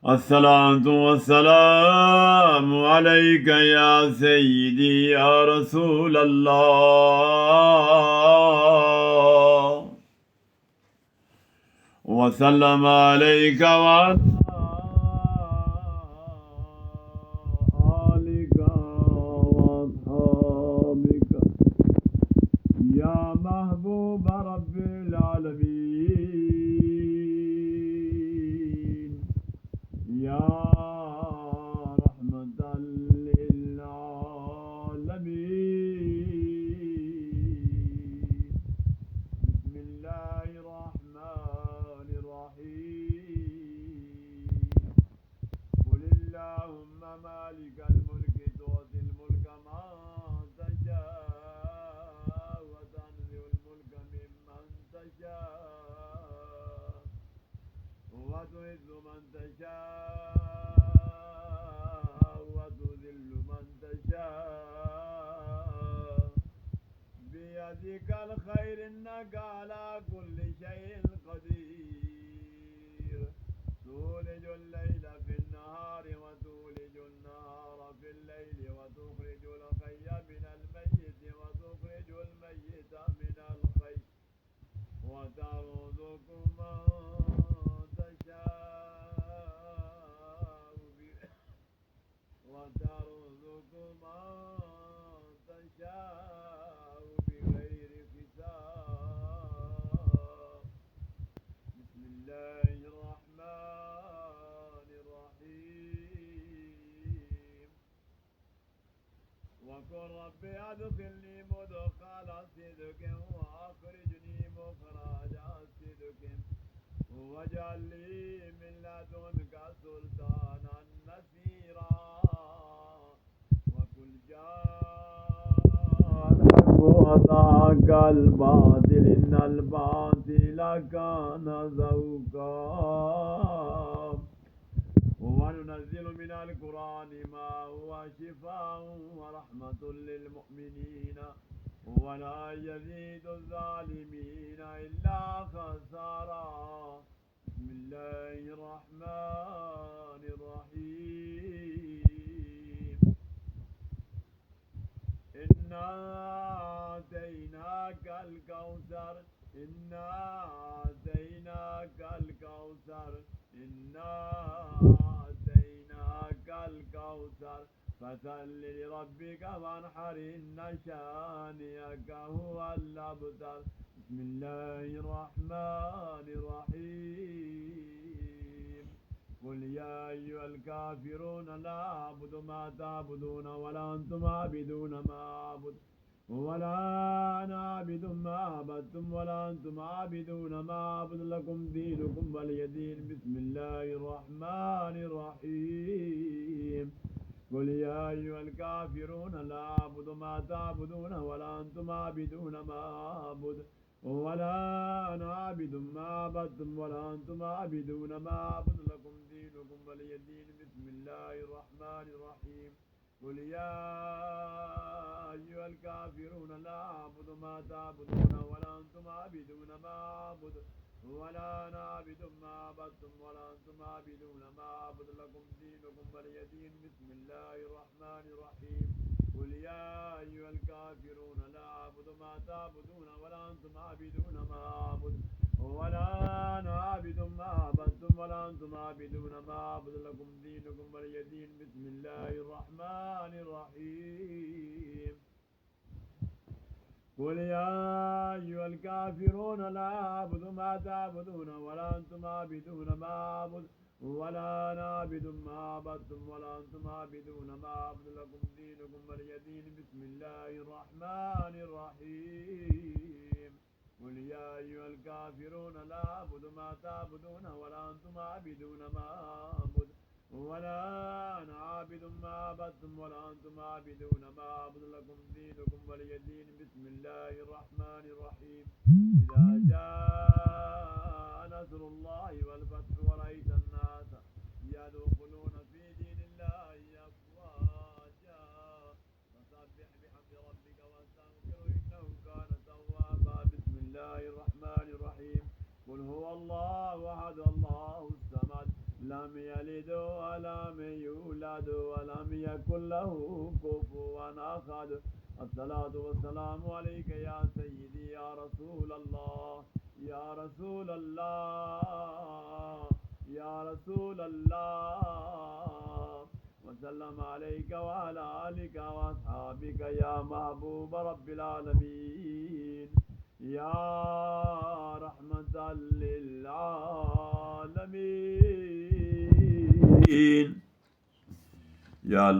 الصلاة والسلام عليك يا سيدي يا رسول الله وسلم عليك وعلى آلك وأصحابك يا محبوب رب العالمين يا رحمة للعالمين بسم الله الرحمن الرحيم قل اللهم مالك الملك تؤتي الملك من تشاء وتنزع الملك ممن تشاء وتعز من تشاء وتذل من تشاء بيدك الخير إنك على كل شيء قدير تولج الليل في النهار وتولج النهار في الليل وتخرج الحي من الميت وتخرج الميت من الحي وترزق من تشاء بغير حساب بسم الله الرحمن الرحيم وقل رب أدخلني مدخل صدق وأخرجني مخرج صدق واجعل لي من لدنك سلطانا نصيرا وقل جاء الحق وذاق الباطل إن الباطل كان زهوقا وننزل من القرآن ما هو شفاء ورحمة للمؤمنين ولا يزيد الظالمين إلا خسارا بسم الله الرحمن الرحيم إنا آتيناك الكوثر إنا آتيناك الكوثر إنا آتيناك الكوثر فصل لربك وانحر إن شانئك هو الأبتر بسم الله الرحمن الرحيم قل يا أيها الكافرون لا أعبد ما تعبدون ولا أنتم عابدون ما أعبد ولا أنا عابد ما عبدتم ولا أنتم عابدون ما أعبد لكم دينكم ولي دين بسم الله الرحمن الرحيم قل يا أيها الكافرون لا أعبد ما تعبدون ولا أنتم عابدون ما أعبد ولا أنا عابد ما عبدتم ولا أنتم عابدون ما أعبد لكم دينكم ولي دين بسم الله الرحمن الرحيم قل يا أيها الكافرون لا أعبد ما تعبدون ولا أنتم عابدون ما أعبد ولا أنا عابد ما عبدتم ولا أنتم عابدون ما أعبد لكم دينكم ولي دين بسم الله الرحمن الرحيم قل يا أيها الكافرون لا أعبد ما تعبدون ولا أنتم عابدون ما أعبد ولا أنا عابد ما عبدتم ولا أنتم عابدون ما أعبد لكم دينكم ولي دين بسم الله الرحمن الرحيم قل يا أيها الكافرون لا أعبد ما تعبدون ولا أنتم عابدون ما أعبد ولا أنا عابد ما عبدتم ولا أنتم عابدون ما أعبد لكم دينكم ولي دين بسم الله الرحمن الرحيم قل يا أيها الكافرون لا أعبد ما تعبدون ولا أنتم عابدون ما أعبد ولا أنا عابد ما عبدتم ولا أنتم عابدون ما أعبد لكم دينكم ولي دين بسم الله الرحمن الرحيم إذا جاء نصر الله والفتح ورأيت الناس يدخلون في دين الله أفواجا فسبح بحمد ربك واستغفره إنه قل هو الله أحد الله الصمد لم يلد ولم يولد ولم يكن له كفوا أحد. الصلاة والسلام عليك يا سيدي يا رسول الله يا رسول الله يا رسول الله، وسلم عليك وعلى آلك وأصحابك يا محبوب رب العالمين يا رحمة للعالمين. يا